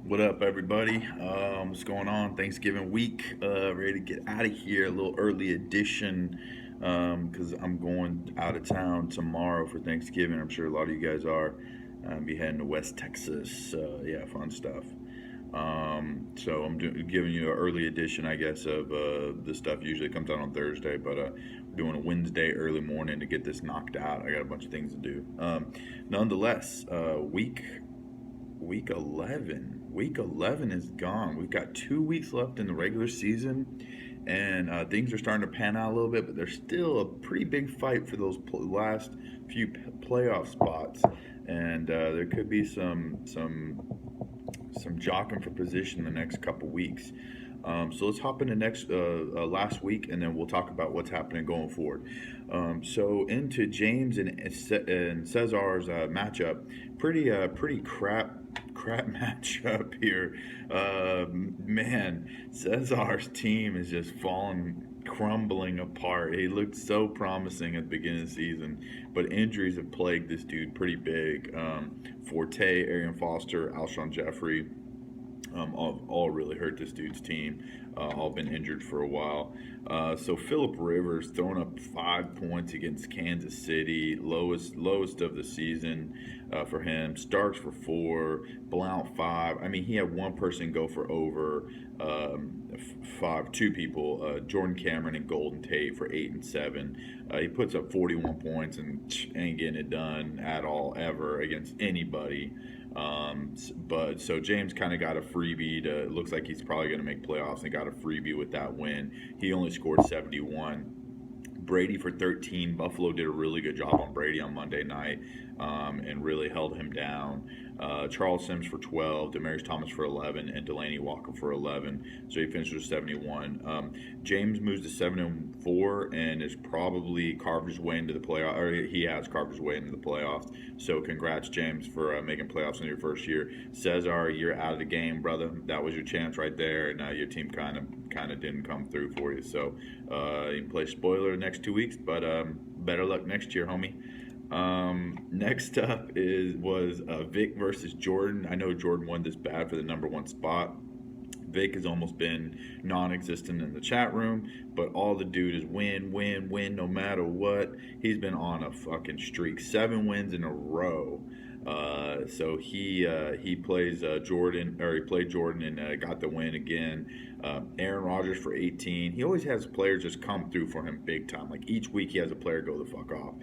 What up, everybody? What's going on? Thanksgiving week. Ready to get out of here. A little early edition because I'm going out of town tomorrow for Thanksgiving. I'm sure a lot of you guys are. Be heading to West Texas. Yeah, fun stuff. So giving you an early edition, I guess, of this stuff. Usually comes out on Thursday, but doing a Wednesday early morning to get this knocked out. I got a bunch of things to do. Nonetheless, week 11. Week 11 is gone. We've got 2 weeks left in the regular season, and things are starting to pan out a little bit, but there's still a pretty big fight for those last few playoff spots, and there could be some jockeying for position in the next couple weeks. So let's hop into next last week, and then we'll talk about what's happening going forward. So into James and Cesar's matchup, pretty crap matchup here. Man, Cesar's team is just falling, crumbling apart. He looked so promising at the beginning of the season, but injuries have plagued this dude pretty big. Forte, Arian Foster, Alshon Jeffrey, all really hurt this dude's team. All been injured for a while. So Philip Rivers throwing up 5 points against Kansas City, lowest of the season for him. Starks for 4, Blount 5. I mean, he had one person go for over five, two people, Jordan Cameron and Golden Tate for 8 and 7. He puts up 41 points and ain't getting it done at all ever against anybody. But so James kind of got a freebie. It looks like he's probably going to make playoffs and got a freebie with that win. He only scored 71. Brady for 13. Buffalo did a really good job on Brady on Monday night and really held him down. Charles Sims for 12, Demaryius Thomas for 11, and Delaney Walker for 11. So he finished with 71. James moves to 7-4 and is probably carved his way into the playoff, or he has carved his way into the playoffs. So congrats, James, for making playoffs in your first year. Cesar, you're out of the game, brother. That was your chance right there, and your team kind of didn't come through for you. So you can play spoiler the next 2 weeks, but better luck next year, homie. Next up was Vic versus Jordan. I know Jordan won this bad for the number one spot. Vic has almost been non-existent in the chat room, but all the dude is win, win, win, no matter what. He's been on a fucking streak, 7 wins in a row. So he plays Jordan, or he played Jordan and got the win again. Aaron Rodgers for 18. He always has players just come through for him big time. Like each week he has a player go the fuck off.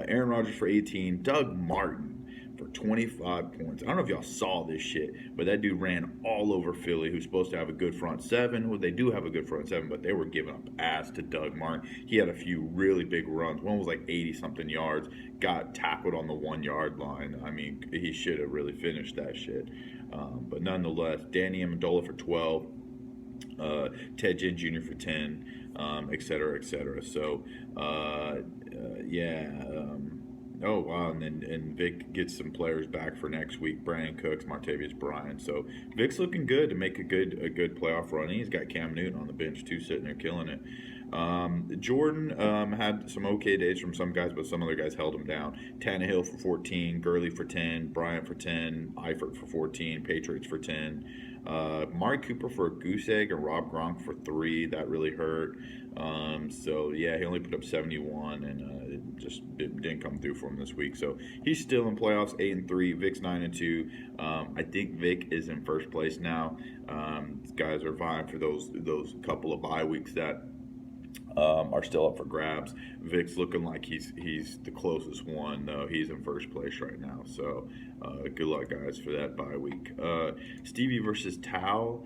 Aaron Rodgers for 18. Doug Martin for 25 points. I don't know if y'all saw this shit, but that dude ran all over Philly, who's supposed to have a good front seven. Well, they do have a good front seven, but they were giving up ass to Doug Martin. He had a few really big runs. One was like 80-something yards, got tackled on the 1 yard line. I mean, he should have really finished that shit. But nonetheless, Danny Amendola for 12, Ted Ginn Jr. for 10, et cetera, et cetera. So, yeah. Oh wow, and Vic gets some players back for next week. Brandon Cooks, Martavius Bryant. So Vic's looking good to make a good playoff run. He's got Cam Newton on the bench too, sitting there killing it. Jordan had some okay days from some guys, but some other guys held him down. Tannehill for 14, Gurley for 10, Bryant for 10, Eifert for 14, Patriots for 10. Mari Cooper for a goose egg and Rob Gronk for 3. That really hurt. So yeah, he only put up 71 and it didn't come through for him this week. So he's still in playoffs, 8-3. Vic's 9-2. I think Vic is in first place now. These guys are vying for those couple of bye weeks that are still up for grabs. Vic's looking like he's the closest one, though. He's in first place right now. So good luck, guys, for that bye week. Stevie versus Tao.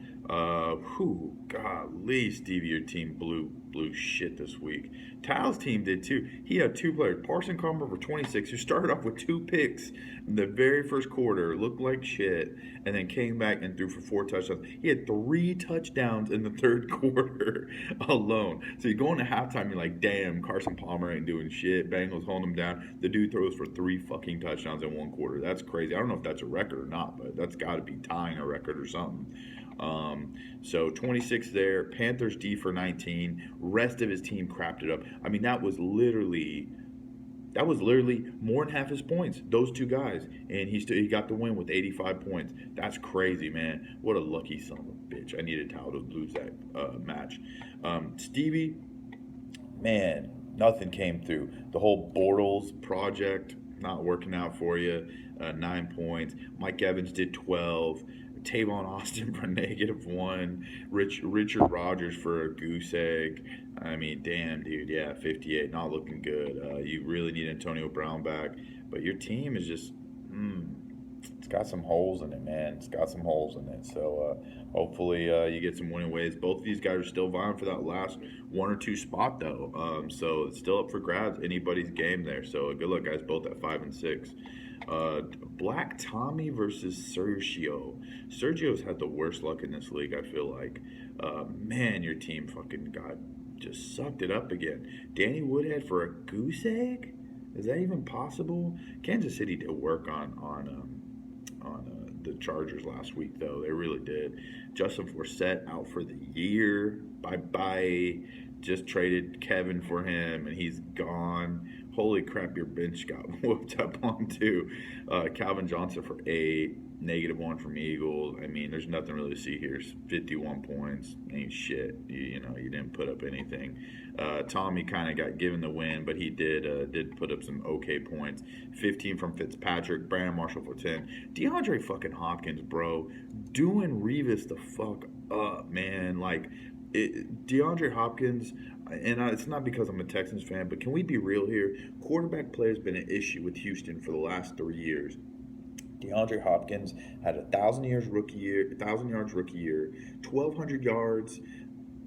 Golly, Stevie, your team blew shit this week. Tao's team did too. He had 2 players. Parson Carver for 26, who started off with 2 picks in the very first quarter, looked like shit, and then came back and threw for 4 touchdowns. He had 3 touchdowns in the third quarter alone. So you go into halftime, you're like, damn, Carson Palmer ain't doing shit. Bengals holding him down. The dude throws for 3 fucking touchdowns in 1 quarter. That's crazy. I don't know if that's a record or not, but that's got to be tying a record or something. So 26 there. Panthers D for 19. Rest of his team crapped it up. I mean, that was literally That was literally more than half his points. Those two guys, and he got the win with 85 points. That's crazy, man. What a lucky son of a bitch. I needed Tao to lose that match. Stevie, man, nothing came through. The whole Bortles project not working out for you. 9 points. Mike Evans did 12. Tavon Austin for -1. Richard Rodgers for a goose egg. I mean, damn, dude. Yeah, 58. Not looking good. You really need Antonio Brown back. But your team is just, it's got some holes in it, man. It's got some holes in it. So hopefully you get some winning ways. Both of these guys are still vying for that last one or two spot, though. So it's still up for grabs. Anybody's game there. So good luck, guys. Both at 5 and 6. Black Tommy versus Sergio. Sergio's had the worst luck in this league, I feel like. Man, your team fucking just sucked it up again. Danny Woodhead for a goose egg? Is that even possible? Kansas City did work on the Chargers last week, though. They really did. Justin Forsett out for the year. Bye bye. Just traded Kevin for him, and he's gone. Holy crap, your bench got whooped up on too. Calvin Johnson for 8, -1 from Eagles. I mean, there's nothing really to see here. It's 51 points. Ain't shit. You didn't put up anything. Tommy kind of got given the win, but he did put up some okay points. 15 from Fitzpatrick. Brandon Marshall for 10. DeAndre fucking Hopkins, bro, doing Revis the fuck up, man. Like, DeAndre Hopkins, and it's not because I'm a Texans fan, but can we be real here? Quarterback play has been an issue with Houston for the last 3 years. DeAndre Hopkins had 1,000 yards rookie year, 1,200 yards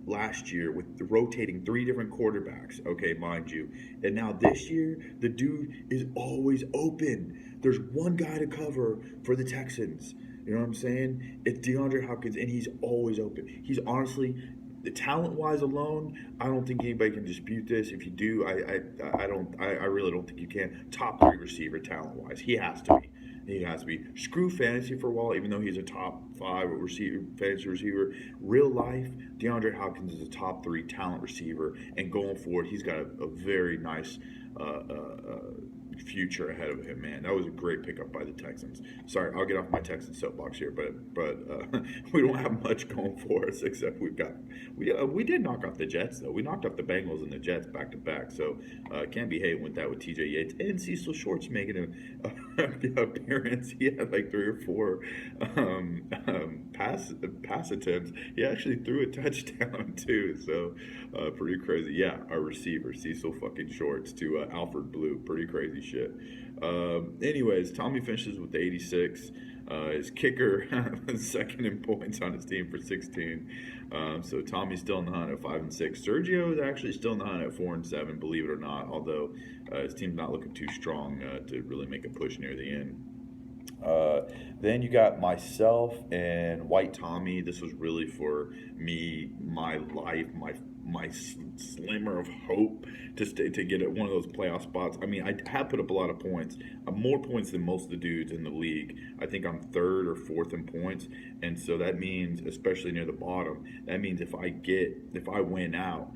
last year with rotating 3 different quarterbacks. Okay, mind you, and now this year the dude is always open. There's one guy to cover for the Texans. You know what I'm saying? It's DeAndre Hopkins, and he's always open. He's honestly, the talent-wise alone, I don't think anybody can dispute this. If you do, I really don't think you can. Top 3 receiver talent-wise, he has to be. He has to be. Screw fantasy for a while, even though he's a top 5 fantasy receiver. Real life, DeAndre Hopkins is a top 3 talent receiver, and going forward, he's got a very nice future ahead of him, man. That was a great pickup by the Texans. Sorry, I'll get off my Texans soapbox here, but we don't have much going for us except we did knock off the Jets, though. We knocked off the Bengals and the Jets back to back, so can't be hating with that with TJ Yates and Cecil Shorts making an appearance. He had like 3 or 4 pass attempts. He actually threw a touchdown too, so pretty crazy. Yeah, our receiver Cecil fucking Shorts to Alfred Blue, pretty crazy shit. Anyways, Tommy finishes with 86. His kicker second in points on his team for 16. So Tommy's still in the hunt at 5 and 6. Sergio is actually still in the hunt at 4 and 7, believe it or not. Although his team's not looking too strong to really make a push near the end. Then you got myself and White Tommy. This was really for me, my life, my slimmer of hope to get at one of those playoff spots. I mean, I have put up a lot of points, more points than most of the dudes in the league. I think I'm 3rd or 4th in points, and so that means, especially near the bottom, that means if I win out,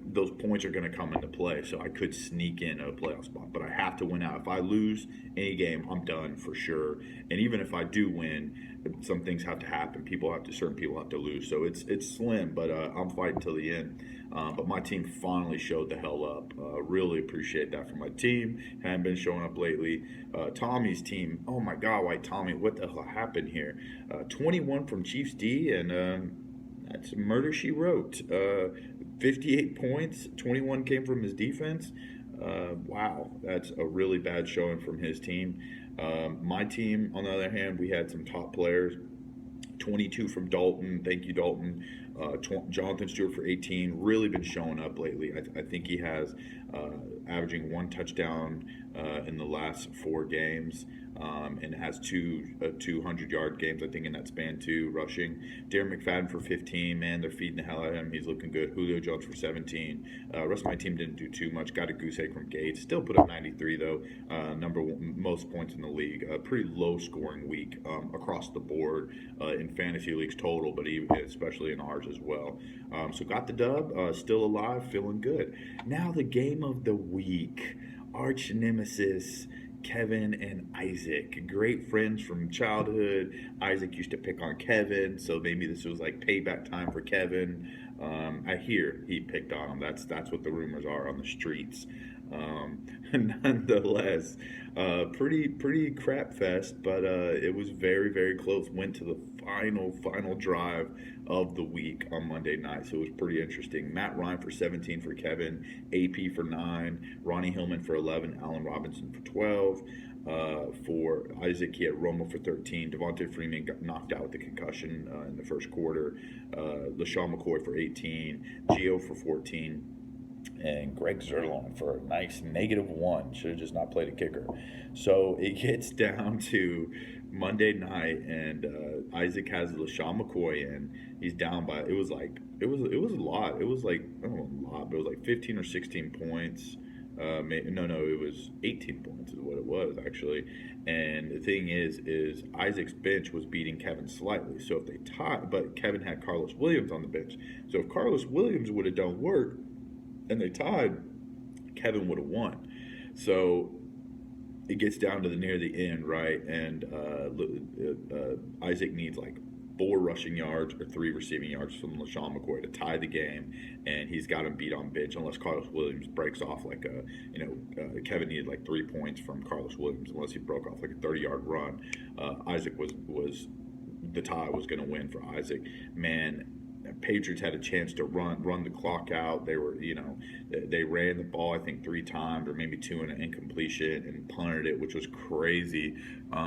those points are going to come into play, so I could sneak in a playoff spot, but I have to win out. If I lose any game, I'm done for sure. And even if I do win, some things have to happen. Certain people have to lose. So it's slim, but I'm fighting till the end. But my team finally showed the hell up. Really appreciate that from my team. Haven't been showing up lately. Tommy's team, oh my God, White Tommy, what the hell happened here? 21 from Chiefs D, and that's murder she wrote. 58 points, 21 came from his defense. Wow, that's a really bad showing from his team. My team, on the other hand, we had some top players. 22 from Dalton. Thank you, Dalton. Jonathan Stewart for 18. Really been showing up lately. I think he has averaging 1 touchdown in the last 4 games, and has 2 200-yard games, I think, in that span too, rushing. Darren McFadden for 15. Man, they're feeding the hell out of him. He's looking good. Julio Jones for 17. Rest of my team didn't do too much. Got a goose egg from Gates. Still put up 93, though. Number 1 most points in the league. A pretty low-scoring week across the board in fantasy leagues total, but especially in ours as well. So got the dub. Still alive. Feeling good. Now the game of the week. arch nemesis Kevin and Isaac, great friends from childhood. Isaac used to pick on Kevin, so maybe this was like payback time for Kevin. I hear he picked on him. That's what the rumors are on the streets. Um, Nonetheless, pretty crap fest, but it was very close. Went to the final drive of the week on Monday night, so it was pretty interesting. Matt Ryan for 17 for Kevin, AP for 9, Ronnie Hillman for 11, Allen Robinson for 12. For Isaac, he had Romo for 13. Devontae Freeman got knocked out with a concussion in the first quarter. LaShawn McCoy for 18. Gio for 14. And Greg Zerline for a nice -1. Should have just not played a kicker. So it gets down to Monday night, and Isaac has LaShawn McCoy in. He's down by it was a lot. It was like I don't know a lot, but it was like 15 or 16 points. No, it was 18 points is what it was actually. And the thing is Isaac's bench was beating Kevin slightly. So if they tied, but Kevin had Carlos Williams on the bench. So if Carlos Williams would have done work and they tied, Kevin would have won. So it gets down to the near the end, right? And Isaac needs like 4 rushing yards or 3 receiving yards from LaShawn McCoy to tie the game, and he's got him beat on bench unless Carlos Williams breaks off like Kevin needed like 3 points from Carlos Williams unless he broke off like a 30-yard run. Isaac was the tie was going to win for Isaac. Man, Patriots had a chance to run the clock out. They were, they ran the ball I think 3 times or maybe 2 in an incompletion and punted it, which was crazy.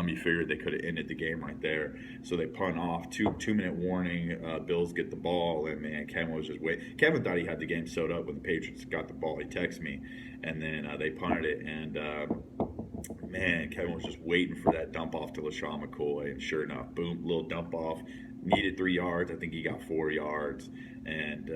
You figured they could have ended the game right there. So they punt off, 2 minute warning. Bills get the ball, and man, Kevin was just waiting. Kevin thought he had the game sewed up when the Patriots got the ball. He texted me, and then they punted it, and man, Kevin was just waiting for that dump off to LaShawn McCoy, and sure enough, boom, little dump off. Needed 3 yards. I think he got 4 yards, and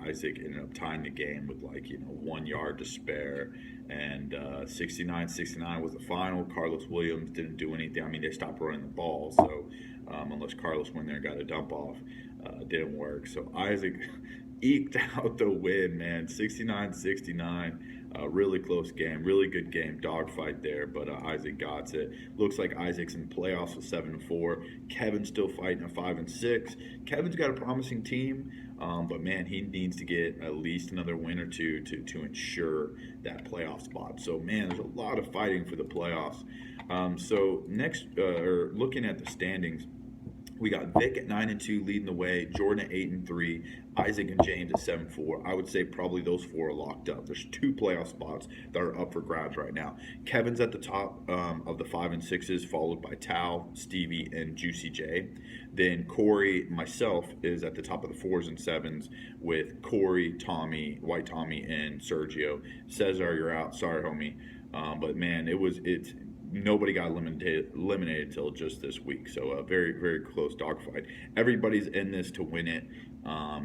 Isaac ended up tying the game with 1 yard to spare. And 69-69 was the final. Carlos Williams didn't do anything. I mean, they stopped running the ball, so unless Carlos went there and got a dump off, didn't work. So Isaac eked out the win, man. 69-69. Really close game, really good game, dogfight there, but Isaac got it. Looks like Isaac's in the playoffs with 7-4. Kevin's still fighting at 5-6. Kevin's got a promising team, but man, he needs to get at least another win or two to ensure that playoff spot. So man, there's a lot of fighting for the playoffs. So next, or looking at the standings. We got Vic at 9-2 leading the way, Jordan at 8-3, Isaac and James at 7-4. I would say probably those 4 are locked up. There's 2 playoff spots that are up for grabs right now. Kevin's at the top of the 5-6s, followed by Tal, Stevie, and Juicy J. Then Corey, myself, is at the top of the 4s and 7s with Corey, Tommy, White Tommy, and Sergio. Cesar, you're out. Sorry, homie. But man, it's nobody got eliminated till just this week. So a very close dogfight. Everybody's in this to win it.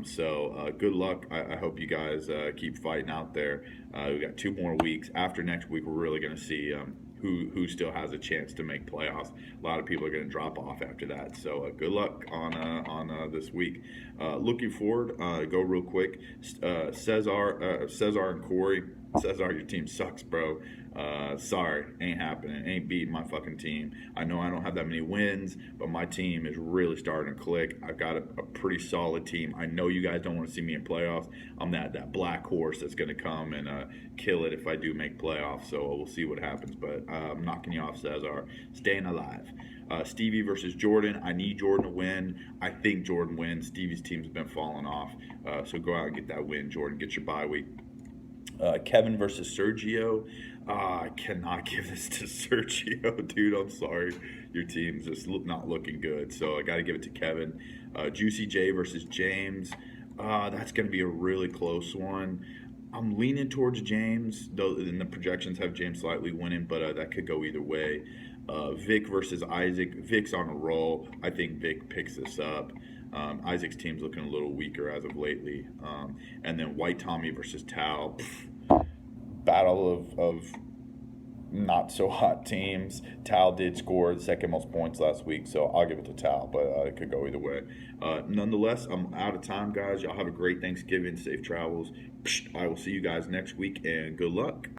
So good luck. I hope you guys keep fighting out there. We got 2 more weeks. After next week, we're really going to see who still has a chance to make playoffs. A lot of people are going to drop off after that. So good luck on this week. Looking forward. Go real quick. Cesar and Corey. Cesar, your team sucks, bro. Sorry, ain't happening. Ain't beating my fucking team. I know I don't have that many wins, but my team is really starting to click. I've got a pretty solid team. I know you guys don't want to see me in playoffs. I'm that black horse that's going to come and kill it if I do make playoffs. So we'll see what happens. But I'm knocking you off, Cesar. Staying alive. Stevie versus Jordan. I need Jordan to win. I think Jordan wins. Stevie's team's been falling off. So go out and get that win, Jordan. Get your bye week. Kevin versus Sergio. I cannot give this to Sergio, dude. I'm sorry. Your team's just not looking good. So I got to give it to Kevin. Juicy J versus James. That's going to be a really close one. I'm leaning towards James, though, and the projections have James slightly winning, but that could go either way. Vic versus Isaac. Vic's on a roll. I think Vic picks this up. Isaac's team's looking a little weaker as of lately. And then White Tommy versus Tal. Battle of not so hot teams. Tal did score the second most points last week, so I'll give it to Tal, but it could go either way. Nonetheless, I'm out of time, guys. Y'all have a great Thanksgiving. Safe travels. I will see you guys next week, and good luck.